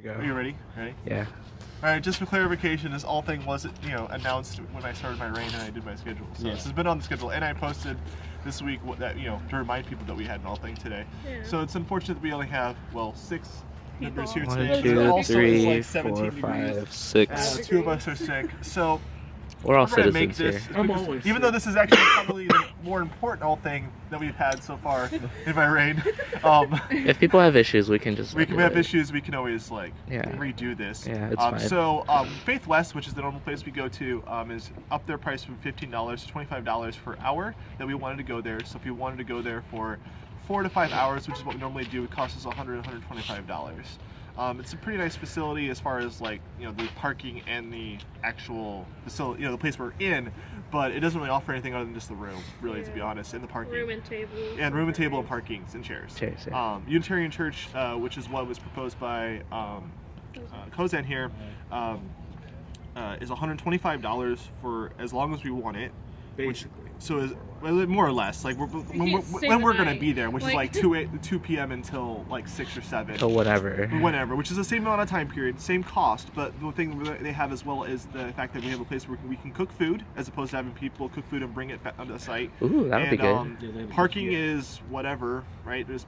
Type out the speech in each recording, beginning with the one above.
Are you ready? Ready? Yeah. All right. Just for clarification, this Althing wasn't, announced when I started my reign and I did my schedule. So this has been on the schedule, and I posted this week that to remind people that we had an Althing today. Yeah. So it's unfortunate that we only have 6 members here One, today. two, Also, it's three, like four, 17 degrees. 5, 6. 2 of us are sick. So We're all we're gonna make citizens this, here. because even though this is actually probably the more important all thing that we've had so far in my reign, If people have issues, we can just. we have issues. We can always redo this. Yeah, it's fine. So Faith West, which is the normal place we go to, is up their price from $15 to $25 per hour. That we wanted to go there. So if you wanted to go there for 4 to 5 hours, which is what we normally do, it costs us $125. It's a pretty nice facility as far as the parking and the actual facility, the place we're in, but it doesn't really offer anything other than just the room, really, to be honest, and the parking. Room and table. And room and table and parkings and chairs. Chairs, yeah. Unitarian Church, which is what was proposed by Kozan here, is $125 for as long as we want it. Basically. So is more or less when we're gonna be there, which is 2 p.m. until 6 or 7. Till whenever, which is the same amount of time period, same cost. But the thing they have as well is the fact that we have a place where we can cook food, as opposed to having people cook food and bring it back onto the site. Ooh, that would be good. Parking is whatever, right? There's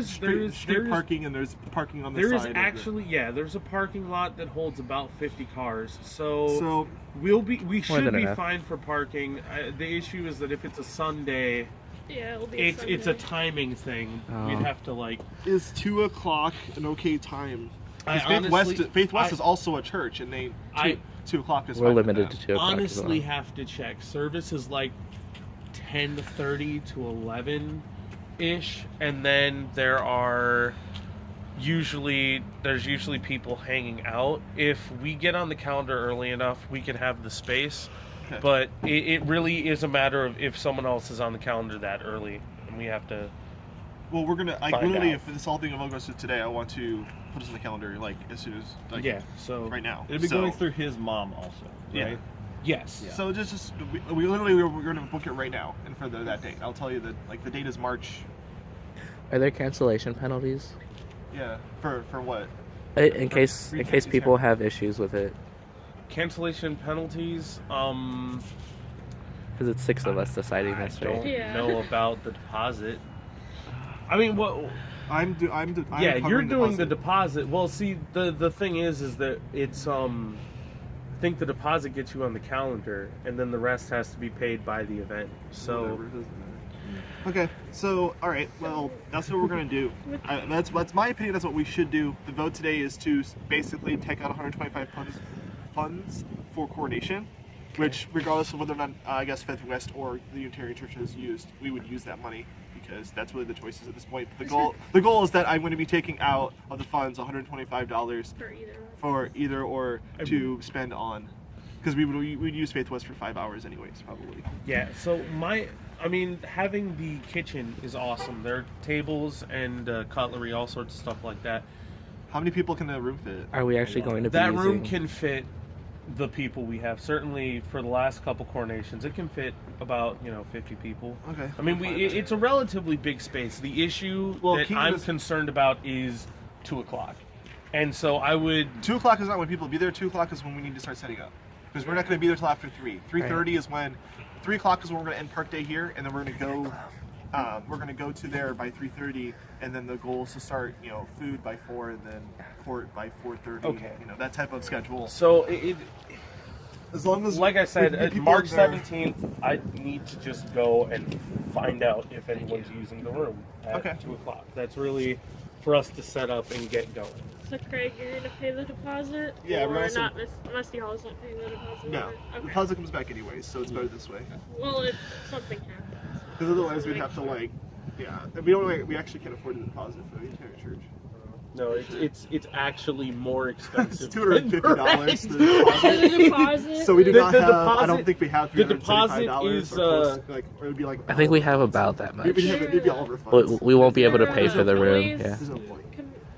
street parking, and there's parking on the side. There is actually there's a parking lot that holds about 50 cars. So we should be fine for parking. The issue is that if it's a Sunday, it's a timing thing. We'd have to Is 2 o'clock an okay time? Faith West is also a church, and 2 o'clock is. We're limited to 2 o'clock. Honestly, have to check. Service is 10:30 to 11 ish, and then there's usually people hanging out. If we get on the calendar early enough, we can have the space. Okay. But it really is a matter of if someone else is on the calendar that early, and we have to. Well, we're gonna literally, if this whole thing of goes to today, I want to put us on the calendar as soon as so right now. It'll be going through his mom also, right? Yeah. Yes. Yeah. So just we're going to book it right now and for that date. I'll tell you that the date is March. Are there cancellation penalties? Yeah. For what? In case people have issues with it. Cancellation penalties. Because it's 6 of us deciding this, right? I don't know about the deposit. I mean, what? I'm you're doing the deposit. Well, see, the thing is that it's I think the deposit gets you on the calendar, and then the rest has to be paid by the event. So. Okay, so all right, well, that's what we're gonna do. That's my opinion. That's what we should do. The vote today is to basically take out 125 funds for coordination, which, regardless of whether or not I guess Faith West or the Unitarian Church is used, we would use that money because that's really the choices at this point. But the goal is that I'm going to be taking out of the funds $125 for either or to spend on, because we'd use Faith West for 5 hours anyways, probably. Yeah. So having the kitchen is awesome. There are tables and cutlery, all sorts of stuff like that. How many people can the room fit? Are we actually going to be that room can fit the people we have. Certainly for the last couple coronations, it can fit about 50 people. Okay. I mean, it's a relatively big space. The issue that I'm concerned about is 2 o'clock, and so I would. 2 o'clock is not when people be there. 2 o'clock is when we need to start setting up, because we're not going to be there till after 3. 3:30 is when. 3 o'clock is when we're going to end Park Day here, and then we're going to go. We're going to go to there by 3:30, and then the goal is to start, food by 4, and then court by 4:30. Okay. That type of schedule. So as long as, like I said, March 17th, I need to just go and find out if anyone's using the room at 2 o'clock. That's really for us to set up and get going. So Craig, you're going to pay the deposit? Yeah, or not? Musty Hall's not paying the deposit? No, okay. The deposit comes back anyways, so it's better this way. Well, if something happens. Because otherwise we'd have to we actually can't afford the deposit for the entire church. No, it's actually more expensive. It's $250 the deposit. So we do not have. I don't think we have $375. The deposit is or it would be I think we have about that much. Maybe all of our But funds. we won't be able to pay for the room. Yeah. There's no point.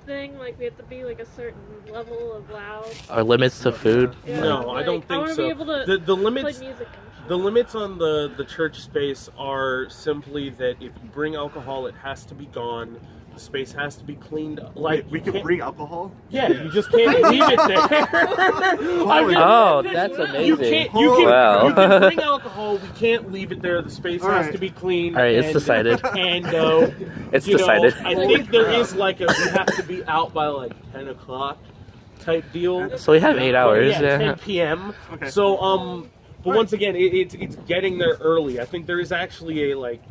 Thing we have to be a certain level of loud. Are limits to food? Yeah, no, I don't think so. Be able to the limits. play music. The limits on the church space are simply that if you bring alcohol, it has to be gone The space has to be cleaned. Like we you could can't- bring alcohol. Yeah, you just can't leave it there. Oh, that's You amazing. can't. You can, Wow. you can bring alcohol. We can't leave it there. The space All has right. to be clean. All right, it's and, decided. And It's you know, decided. I think there is like we have to be out by like 10 o'clock type deal. So we have 8 hours. Yeah, Yeah. 10 p.m. Okay. So but once again, it's getting there early. I think there is actually a like.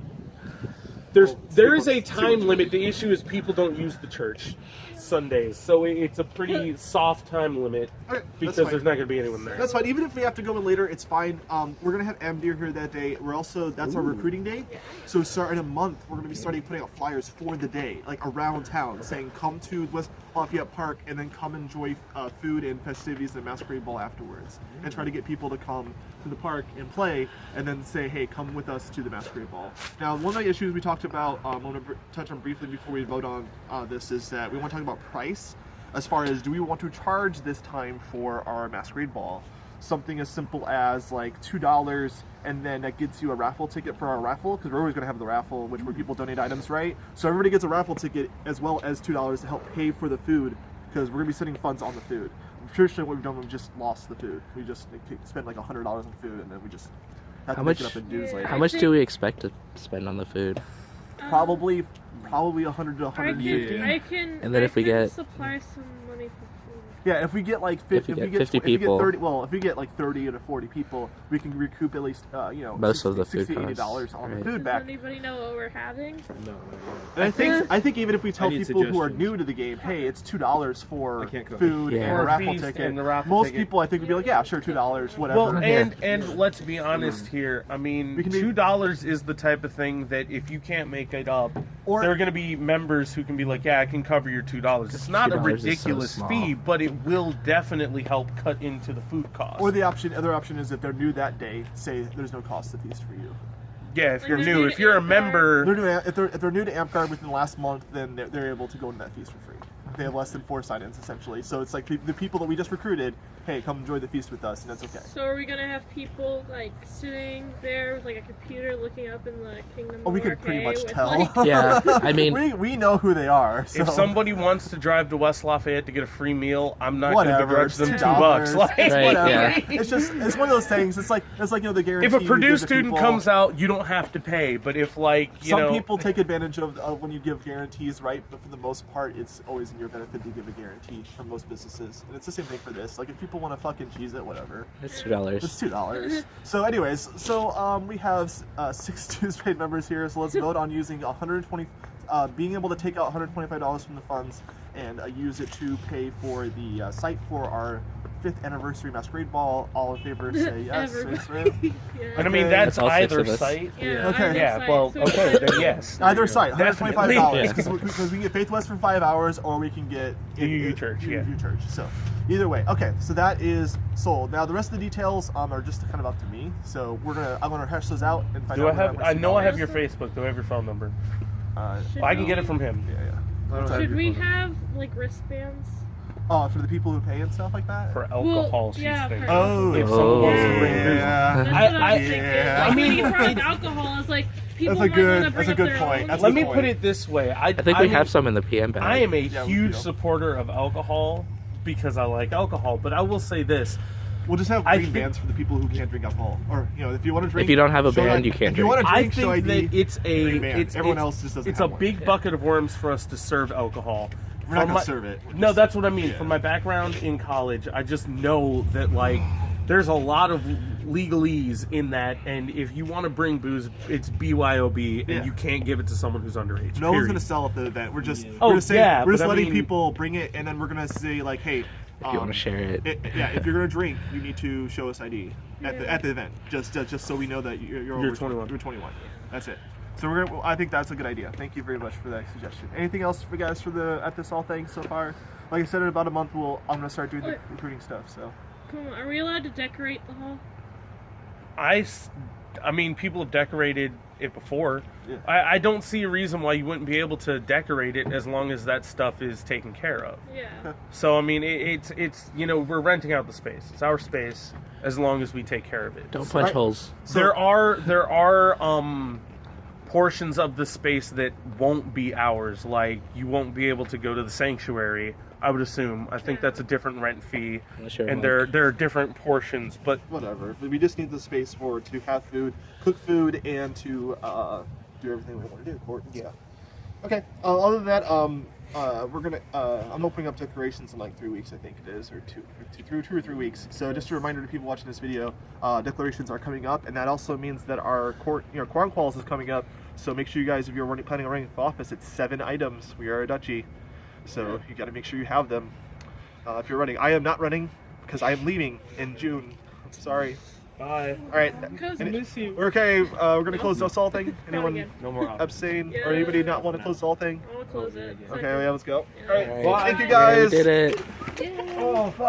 There is a time limit. The issue is people don't use the church Sundays, so it's a pretty soft time limit Okay, because that's there's fine. not going to be anyone there. That's fine. Even if we have to go in later, it's fine. We're gonna have Amdir here that day. That's our recruiting day. So starting in a month, we're gonna be starting putting out flyers for the day, like around town, saying come to West Lafayette Park and then come enjoy food and festivities and masquerade ball afterwards, and try to get people to come to the park and play, and then say, hey, come with us to the masquerade ball. Now, one of the issues we talked about, I want to touch on briefly before we vote on this, is that we want to talk about price. As far as, do we want to charge this time for our masquerade ball? Something as simple as like $2, and then that gets you a raffle ticket for our raffle, because we're always going to have the raffle, where people donate items, right? So everybody gets a raffle ticket as well as $2 to help pay for the food, because we're going to be sending funds on the food. Traditionally, what we've done, we've just lost the food. We just spend like $100 on food, and then we just have to make it up in dues later. How much do we expect to spend on the food? Probably 100 to 150. I can. And then if we get- supply some money for food. Yeah, if we get like If we get 50 people. if we get like 30 to 40 people, we can recoup at least Most of the food $60, $80 costs, on the right. food Does back. anybody know what we're having? No. And I think even if we tell I need people who are suggestions. new to the game, hey, it's $2 for I can't cook. food Yeah. and Or a a raffle feast ticket, and the raffle most ticket. people I think would be like, yeah, sure, $2, whatever. Well, Yeah. and let's be honest here. I mean, We can be- $2 is the type of thing that if you can't make it up, Or- there are going to be members who can be like, "Yeah, I can cover your $2." It's not a $2 is so ridiculous small. fee, but it will definitely help cut into the food cost. Or the other option is if they're new that day, say there's no cost to feast for you. yeah, if you're Like, new, they're if you're a new to member, If they're new to AmpGuard within the last month, then they're able to go into that feast for free. They have less than 4 sign-ins essentially. So it's like the people that we just recruited, hey, come enjoy the feast with us, and that's okay. So are we gonna have people like sitting there with like a computer looking up in the Kingdom? Oh, we of could pretty much with, tell. like- Yeah, I mean- we know who they are. So. if somebody wants to drive to West Lafayette to get a free meal, I'm not going to Whatever, begrudge them it's $2. $2. Like, Right, Whatever. yeah. It's one of those things. It's like the guarantee. if a you Purdue give to student people. comes out, you don't have to pay. But if like Some people take advantage of when you give guarantees, right? But for the most part, it's always in your benefit to give a guarantee for most businesses. And it's the same thing for this. Like if people want to fucking cheese it, whatever. It's $2. It's $2. So, anyways, we have 6 dues paid members here. So let's vote on using being able to take out $125 from the funds and use it to pay for the site for our 5th anniversary masquerade ball. All in favor, say yes. Say yes, right? Yeah. And I mean Okay. that's That's all 6 either of us. site. Yeah, Okay. either Yeah, side. well, So it's okay, like- then yes. Either site, $125, Definitely. because we can get Faith West for 5 hours, or we can get UU Church, yeah. UU Church. So, either way, okay. So that is sold. Now the rest of the details are just kind of up to me. So I'm gonna hash those out and find Do out. I have? where I know I have your $2. Facebook. Do I have your phone number? Should I can we- get it from him. Yeah. Should we have like wristbands? Oh, for the people who pay and stuff like that. For alcohol, she's yeah, thinking. for Oh, If someone wants to bring booze. That's yeah. what I was thinking. yeah. Like, I mean, when you brought up alcohol, it's like people That's a might good- wanna that's bring a up good their point. own. That's Let a me point. put it this way. I think we have some in the PM bag. I am a Yeah, we huge do. supporter of alcohol because I like alcohol. But I will say this: We'll just have I green think- bands for the people who can't drink alcohol, or if you want to drink. If you don't have a show band, that- you can't If you want to I drink, show think ID. that it's green band. Everyone it's- else just doesn't It's have a one. big bucket of worms for us to serve alcohol. We're not From gonna my- serve it. No, that's what I mean. Yeah. From my background in college, I just know that like there's a lot of legalese in that, and if you want to bring booze, it's BYOB, and Yeah. you can't give it to someone who's underage. No one's period. gonna sell at the event. We're just Oh, we're just saying, yeah, we're just but I letting mean- people bring it, and then we're gonna say like, hey, If you want to share it. if you're gonna drink, you need to show us ID at Yeah. the event, just so we know that you're over 21. You're 21. That's it. So I think that's a good idea. Thank you very much for that suggestion. Anything else for guys at this all thing so far? Like I said, in about a month, I'm gonna start doing the Okay. recruiting stuff. So Come on, are we allowed to decorate the hall? I mean, people have decorated it before. Yeah. I don't see a reason why you wouldn't be able to decorate it as long as that stuff is taken care of. Yeah. So I mean, it's we're renting out the space. It's our space as long as we take care of it. Don't punch Right. holes. So- There are portions of the space that won't be ours. Like you won't be able to go to the sanctuary. I would assume. I think that's a different rent fee, Not sure, and Mike. there are different portions. But Whatever. We just need the space to have food, cook food, and to do everything we want to do. Yeah. Okay. Other than that, we're gonna. I'm opening up decorations in like 3 weeks, I think it is, or two or 3 weeks. So just a reminder to people watching this video, declarations are coming up, and that also means that our quorum calls is coming up. So make sure you guys, if you're planning on running for office, it's 7 items. We are a duchy, so you got to make sure you have them. If you're running, I am not running because I am leaving in June. Sorry. Bye. All right. Because I miss you. We're okay. We're gonna close this all thing. Anyone again. No more. abstain Yeah. or anybody not want to close the whole thing? I want to close it. Okay, yeah, let's go. Yeah. All right. All right. Thank you Yeah, we guys. did it. Yeah. Oh, fuck.